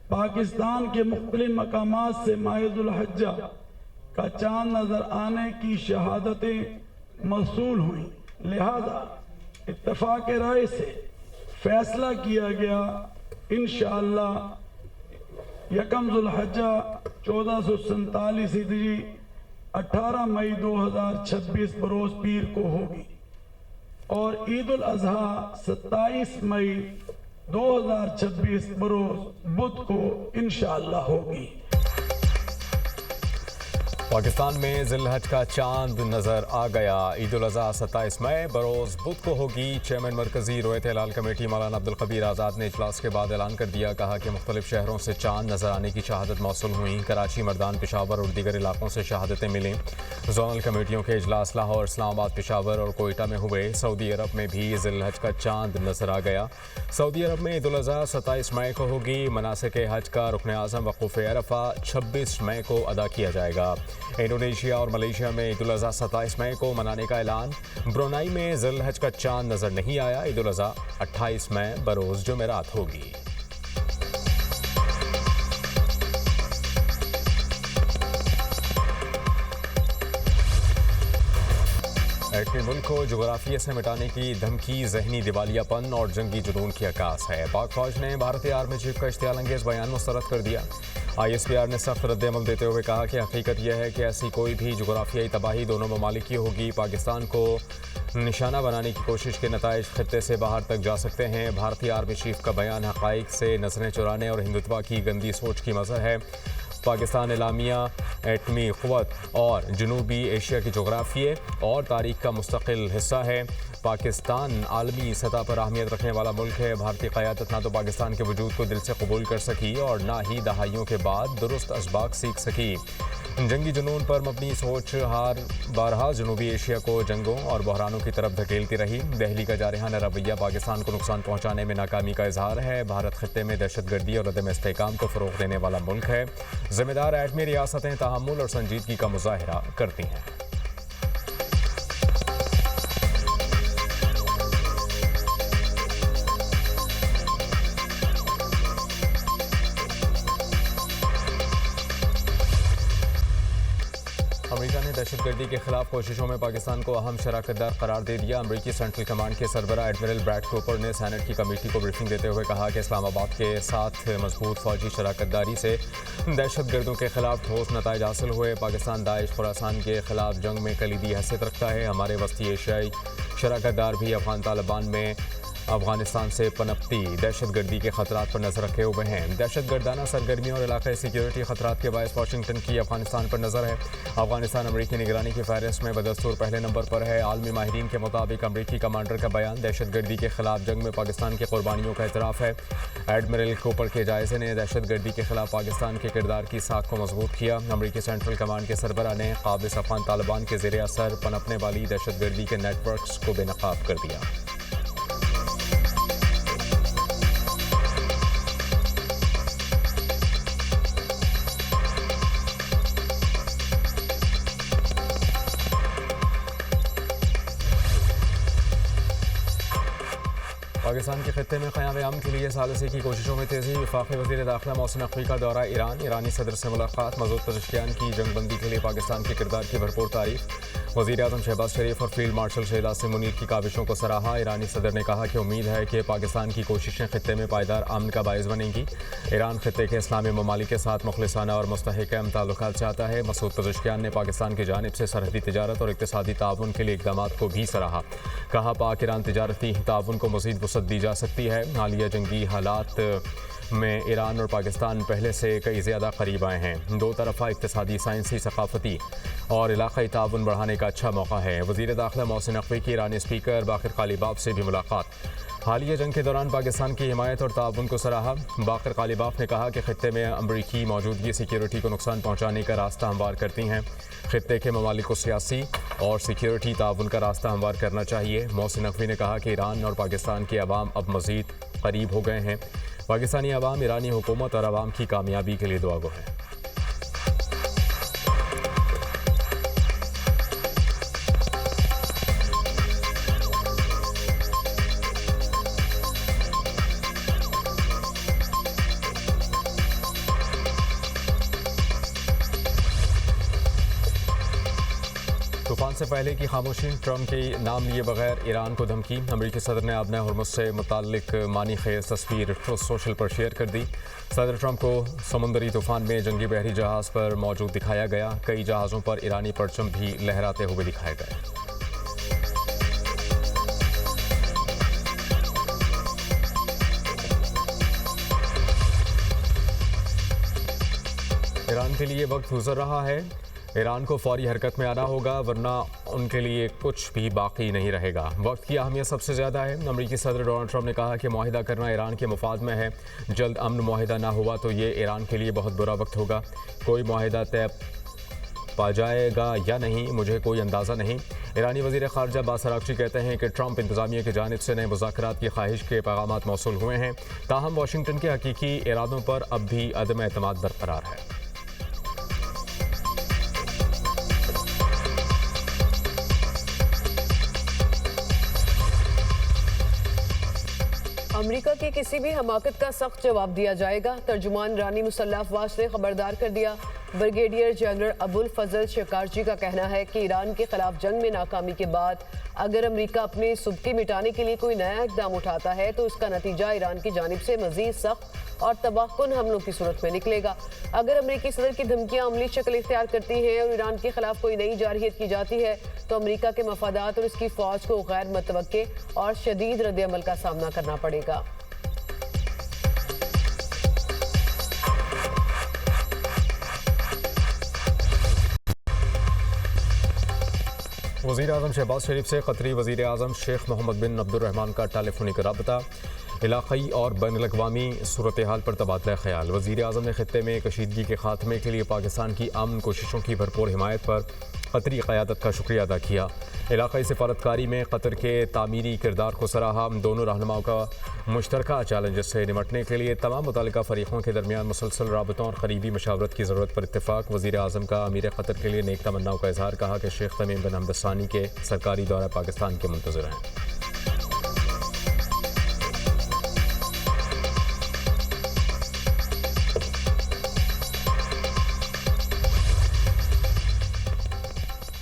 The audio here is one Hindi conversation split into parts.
पाकिस्तान के मुख्तलिफ मकामात से माहिजुल हज्जा का चांद नजर आने की शहादतें मौसूल हुई। लिहाजा इत्तफाक राय से फैसला किया गया इंशाअल्लाह यकम जुल्हज्जा 1447 हिजरी 18 मई 2026 बरोज पीर को होगी और ईद उल अजहा 27 मई 2026 बरोज बुध को इंशाअल्लाह होगी। पाकिस्तान में ज़िल-हज का चांद नज़र आ गया। ईद उल अज़हा 27 मई बरोज़ बुध को होगी। चेयरमैन मरकज़ी रोयत हिलाल कमेटी मौलाना अब्दुल क़बीर आज़ाद ने इजलास के बाद ऐलान कर दिया। कहा कि मुख्तलिफ शहरों से चांद नज़र आने की शहादत मौसूल हुई। कराची, मर्दान, पेशावर और दीगर इलाकों से शहादतें मिलीं। जोनल कमेटियों के इजलास लाहौर, इस्लामाबाद, पेशावर और कोयटा में हुए। सऊदी अरब में भी ज़िल-हज का चांद नज़र आ गया। सऊदी अरब में ईद उल अज़हा 27 मई को होगी। मनासिक हज का रुकन आज़म वक़ूफ़ अरफ़ा 26 मई को अदा किया जाएगा। इंडोनेशिया और मलेशिया में ईद उल अज़हा 27 मई को मनाने का ऐलान। ब्रुनाई में ज़िल-हज का चांद नज़र नहीं आया। ईद उल अज़हा 28 मई बरोज़ जुमेरात होगी। एटमी मुल्क को जोग्राफिया से मिटाने की धमकी जहनी दिवालियापन और जंगी जुनून की अक्कास है। पाक फौज ने भारतीय आर्मी चीफ का इश्तियाल अंगेज बयान मुस्तरद कर दिया। ISPR ने सख्त रद्द-ए-अमल देते हुए कहा कि हकीकत यह है कि ऐसी कोई भी जोग्राफियाई तबाही दोनों ममालिक की होगी। पाकिस्तान को निशाना बनाने की कोशिश के नताइज खित्ते से बाहर तक जा सकते हैं। भारतीय आर्मी चीफ का बयान हक़ाइक़ से नज़रें चुराने और हिंदुत्व की गंदी सोच की मज़हर है। पाकिस्तान एलामिया एटमी क़ुव्वत और जनूबी एशिया की जोग्राफिए और तारीख़ का मुस्तकिल हिस्सा है। पाकिस्तान आलमी सतह पर अहमियत रखने वाला मुल्क है। भारतीय क़यादत ना तो पाकिस्तान के वजूद को दिल से कबूल कर सकी और ना ही दहाइयों के बाद दुरुस्त असबाक सीख सकी। जंगी जुनून पर मबनी सोच बारहा जनूबी एशिया को जंगों और बहरानों की तरफ धकेलती रही। दहली का जारहाना रवैया पाकिस्तान को नुकसान पहुँचाने में नाकामी का इजहार है। भारत खत्ते में दहशतगर्दी और अदम इस्तेहकाम को फ़रोग़ देने वाला मुल्क है। ज़िम्मेदार एटमी रियासतें तहम्मुल और संजीदगी का मुज़ाहिरा करती हैं। अमेरिका ने दहशतगर्दी के खिलाफ कोशिशों में पाकिस्तान को अहम शराकतदार करार दे दिया। अमेरिकी सेंट्रल कमांड के सरबराह एडमिरल ब्रैड कूपर ने सेनेट की कमेटी को ब्रीफिंग देते हुए कहा कि इस्लामाबाद के साथ मजबूत फौजी शराकतदारी से दहशतगर्दों के खिलाफ ठोस नताइज हासिल हुए। पाकिस्तान दाइश खुरासान के खिलाफ जंग में कलीदी हैसियत रखता है। हमारे वस्ती एशियाई शराकतदार भी अफगान तालिबान में अफगानिस्तान से पनपती दहशतगर्दी के खतरात पर नजर रखे हुए हैं। दहशतगर्दाना सरगर्मी और इलाकाई सिक्योरिटी खतरात के बायस वाशिंगटन की अफगानिस्तान पर नजर है। अफगानिस्तान अमरीकी निगरानी की फहरिस्त में बदस्तूर पहले नंबर पर है। आलमी माहिरीन के मुताबिक अमरीकी कमांडर का बयान दहशतगर्दी के खिलाफ जंग में पाकिस्तान की कुर्बानियों का एतराफ़ है। एडमिरल कूपर के जायजे ने दहशतगर्दी के खिलाफ पाकिस्तान के किरदार की साख को मजबूत किया। अमरीकी सेंट्रल कमांड के सरबराह ने काबिज अफगान तालिबान के ज़ेरे असर पनपने वाली दहशतगर्दी के नेटवर्क्स को बेनकाब कर दिया। पाकिस्तान के खत्ते में क़याम के लिए सालिसी की कोशिशों में तेज़ी। वफाक़ी वज़ीर दाखिला मोहसिन नक़वी का दौरा ईरान। ईरानी सदर से मुलाकात। मसूद पज़ेश्कियान की जंगबंदी के लिए पाकिस्तान के किरदार की भरपूर तारीफ़। वज़ीर आज़म शहबाज शरीफ और फील्ड मार्शल शहीद आसिम मुनीर की काविशों को सराहा। ईरानी सदर ने कहा कि उम्मीद है कि पाकिस्तान की कोशिशें खत्ते में पायदार अमन का बायस बनेंगी। ईरान खत्ते के इस्लामी ममालिक के साथ मुखलिसाना और मुस्तहकम ताल्लुकात चाहता है। मसूद पज़ेश्कियान ने पाकिस्तान की जानिब से सरहदी तिजारत और इक़्तिसादी ताउन के लिए इक़दामात को भी सराहा। कहा पाक ईरान तिजारती ताउन को मज़ीद वुसअत दी जा सकती है। हालिया जंगी हालात में ईरान और पाकिस्तान पहले से कई ज़्यादा करीब आए हैं। दो तरफ़ा इक़्तिसादी, साइंसी, सक़ाफ़ती और इलाक़ाई ताउन बढ़ाने का अच्छा मौका है। वज़ीर दाखिला मोहसिन नक़वी की ईरानी स्पीकर बाक़िर क़ालिबाफ़ से भी मुलाकात। हालिया जंग के दौरान पाकिस्तान की हिमायत और ताउन को सराहा। बाक़िर क़ालिबाफ़ ने कहा कि खत्ते में अमरीकी मौजूदगी सिक्योरिटी को नुकसान पहुँचाने का रास्ता हमवार करती हैं। खत्ते के ममालिक को सियासी और सिक्योरिटी ताउन का रास्ता हमवार करना चाहिए। मोहसिन नक़वी ने कहा कि ईरान और पाकिस्तान के अवाम अब मज़ीद करीब हो गए हैं। पाकिस्तानी अवाम ईरानी हुकूमत और अवाम की कामयाबी के लिए दुआगो है। से पहले की खामोशी, ट्रंप के नाम लिए बगैर ईरान को धमकी। अमेरिकी सदर ने अपने हुर्मुज़ से मुताल्लिक मानी खेज तस्वीर ट्रुथ सोशल पर शेयर कर दी। सदर ट्रंप को समुंदरी तूफान में जंगी बहरी जहाज़ पर मौजूद दिखाया गया। कई जहाज़ों पर ईरानी परचम भी लहराते हुए दिखाए गए। ईरान के लिए वक्त गुजर रहा है। ईरान को फौरी हरकत में आना होगा, वरना उनके लिए कुछ भी बाकी नहीं रहेगा। वक्त की अहमियत सबसे ज़्यादा है। अमेरिकी सदर डोनाल्ड ट्रंप ने कहा कि मुआहिदा करना ईरान के मुफाद में है। जल्द अमन मुआहिदा ना हुआ तो ये ईरान के लिए बहुत बुरा वक्त होगा। कोई मुआहिदा तय पा जाएगा या नहीं, मुझे कोई अंदाज़ा नहीं। ईरानी वज़ीर ख़ारजा अब्बास अराग़ची कहते हैं कि ट्रंप इंतज़ामिया की जानिब से नए मुज़ाकरात की ख्वाहिश के पैगामात मौसूल हुए हैं, ताहम वाशिंगटन के हकीकी इरादों पर अब भी अदम एतमाद बरकरार है। अमेरिका की किसी भी हमाकत का सख्त जवाब दिया जाएगा। तर्जुमान रानी मुसल्लह अफवाज ने खबरदार कर दिया। ब्रिगेडियर जनरल अबुल फजल शिकारजी का कहना है कि ईरान के खिलाफ जंग में नाकामी के बाद अगर अमेरिका अपनी सुबकी मिटाने के लिए कोई नया इकदाम उठाता है तो इसका नतीजा ईरान की जानिब से मजीद सख्त और तबाहकुन हमलों की सूरत में निकलेगा। अगर अमेरिकी सदर की धमकियां अमली शक्ल इख्तियार करती हैं और ईरान के खिलाफ कोई नई जारहियत की जाती है तो अमेरिका के मफादात और इसकी फौज को गैर मुतवक्के और शदीद रद्द-ए-अमल का सामना करना पड़ेगा। वज़ीर आज़म शहबाज शरीफ से क़तरी वज़ीर आज़म शेख मोहम्मद बिन अब्दुर्रहमान का टेलीफोनिक रब्ता। इलाक़ाई और बैनुल-अक़वामी सूरत हाल पर तबादला ख्याल। वज़ीर आज़म ने ख़ित्ते में कशीदगी के ख़ात्मे के लिए पाकिस्तान की अमन कोशिशों की भरपूर हिमायत पर क़तरी क़यादत का शुक्रिया अदा किया। इलाक़ाई सफारतकारी में क़तर के तामीरी किरदार को सराहा। दोनों रहनुमाओं का मुश्तरका चैलेंजेस से निमटने के लिए तमाम मुतल्लिका फ़रीक़ों के दरमियान मुसलसल राबतों और करीबी मशावरत की ज़रूरत पर इत्तेफ़ाक। वज़ीर आज़म का अमीर क़तर के लिए नेक तमन्नाओं का इज़हार। कहा कि शेख तमीम बिन हमद सानी के सरकारी दौरा पाकिस्तान के मुंतज़िर हैं।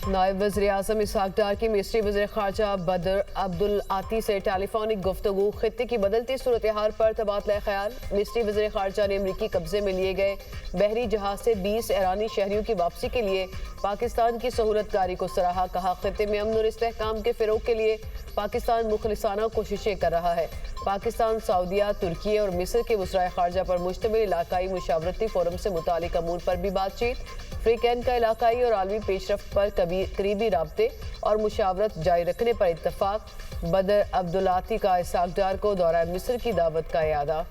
नायब वज़ीर आज़म इसहाक़ डार की मिस्री वज़ीर ख़ारजा बदर अब्दुल आती से टेलीफोनिक गुफ्तगू। खित्ते की बदलती सूरत हाल पर तबादला ख्याल। मिस्री वज़ीर ख़ारजा ने अमरीकी कब्जे में लिए गए बहरी जहाज़ से 20 ईरानी शहरियों की वापसी के लिए पाकिस्तान की सहूलतकारी को सराहा। कहा खित्ते में अमन और इस्तेहकाम के फ़रोग़ के लिए पाकिस्तान मुखलिसाना कोशिशें कर रहा है। पाकिस्तान, सऊदीया, तुर्की और मिस्र के वज़राए ख़ारजा पर मुश्तमिल इलाकाई मुशावरती फोरम से मुतालिक अमूर पर भी बातचीत। फ्रीकैन का इलाकाई और आलमी पेशरफ्त पर करीबी राब्ते और मुशावरत जारी रखने पर इत्तफाक। बदर अब्दुल्लाती का इसहाक़ डार को दौरा मिस्र की दावत का इयादा।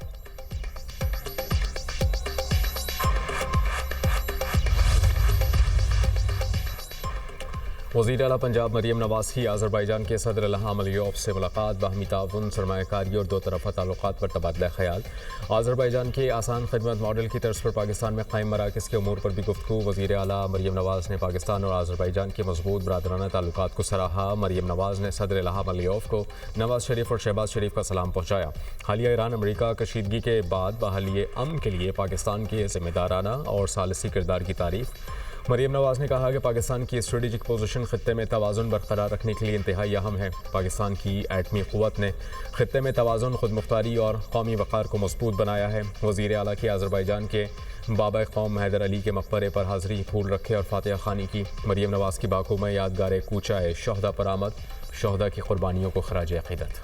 वज़ीर आला पंजाब मरीम नवाज़ की अज़रबैजान के सदर इल्हाम अलियव से मुलाकात। बाहमी ताउन, सरमायाकारी और दो तरफ़ा ताल्लुकात पर तबादला ख्याल। अज़रबैजान के आसान खिदमत मॉडल की तर्ज पर पाकिस्तान में क़ायम मराकज़ के उमूर पर भी गुफ्तगू। वज़ीर आला मरीम नवाज़ ने पाकिस्तान और अज़रबैजान के मज़बूत बरादराना ताल्लुकात को सराहा। मरीम नवाज़ ने सदर इल्हाम अलियव को नवाज़ शरीफ और शहबाज शरीफ का सलाम पहुँचाया। हालिया ईरान अमरीका कशीदगी के बाद बहाली अमन के लिए पाकिस्तान के ज़िम्मेदाराना और सालिसी किरदार की तारीफ़। मरीम नवाज़ ने कहा कि पाकिस्तान की स्ट्रेटेजिक पोजीशन खित्ते में तवाज़ुन बरकरार रखने के लिए इंतहाई अहम है। पाकिस्तान की एटमी क़ुव्वत ने खित्ते में तवाज़ुन, खुदमुख्तारी और कौमी वक़ार को मज़बूत बनाया है। वज़ीर आला की अज़रबैजान के बाबा क़ौम हैदर अली के मक़बरे पर हाज़री, फूल रखे और फातिहा ख़ानी की। मरीम नवाज़ की बाकू में यादगार कूचा शहदा पर आमद। शहदा की क़ुरबानियों को ख़राज अक़ीदत।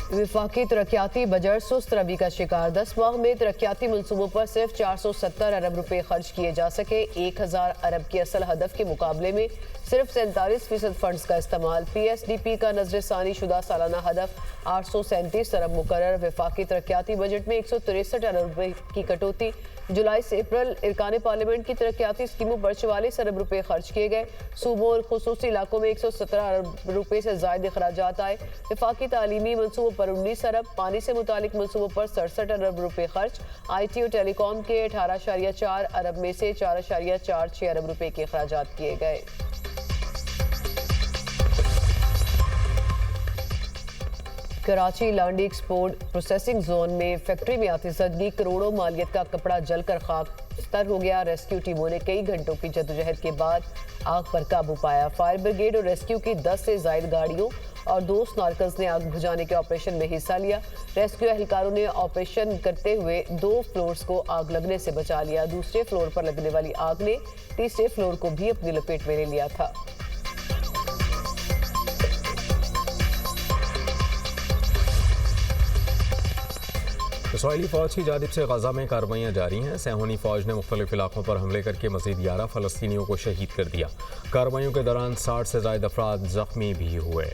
वफाकी तरक्याती बजट सुस्त रवि का शिकार। 10 माह में तरक्याती मनसूबों पर सिर्फ 470 अरब रुपए खर्च किए जा सके। 1000 अरब के असल हदफ के मुकाबले में सिर्फ 47% फंड्स का इस्तेमाल। PSDP का नजरसानी शुदा सालाना हदफ 837 अरब मुकर्रर। वफाकी तरक्याती बजट में 163 अरब रुपए की कटौती। जुलाई से अप्रैल इरकान पार्लियामेंट की तरक्याती स्कीमों पर 44 अरब रुपए खर्च किए गए। सूबों और खुसूसी इलाकों में 117 अरब रुपए से ज्यादा अखराजात आए। वफाकी तालीमी मनसूबों पर 19 अरब, पानी से मुतालिक मनसूबों पर 67 अरब रुपए खर्च। IT और टेलीकॉम के 18.4 अरब में से 4.46 अरब रुपए के अखराजात किए गए। Karachi Landhi export processing zone में फैक्ट्री में आतिशबाजी, करोड़ों मालियत का कपड़ा जलकर खाकस्तर हो गया। रेस्क्यू टीमों ने कई घंटों की जद्दोजहद के बाद आग पर काबू पाया। फायर ब्रिगेड और रेस्क्यू की 10 से ज्यादा गाड़ियों और 2 स्नॉर्कल्स ने आग बुझाने के ऑपरेशन में हिस्सा लिया। रेस्क्यू एहलकारों ने ऑपरेशन करते हुए 2 फ्लोर्स को आग लगने से बचा लिया। दूसरे फ्लोर पर लगने वाली आग ने तीसरे फ्लोर को भी अपनी लपेट में ले लिया था। इसराइली फ़ौज की जानिब से गजा में कार्रवाइयाँ जारी हैं। सेहूनी फ़ौज ने मुख्तलिफ इलाकों पर हमले करके मज़ीद 11 फ़लस्तीनियों को शहीद कर दिया। कार्रवाइयों के दौरान 60 से ज़ायद अफराद ज़ख्मी भी हुए।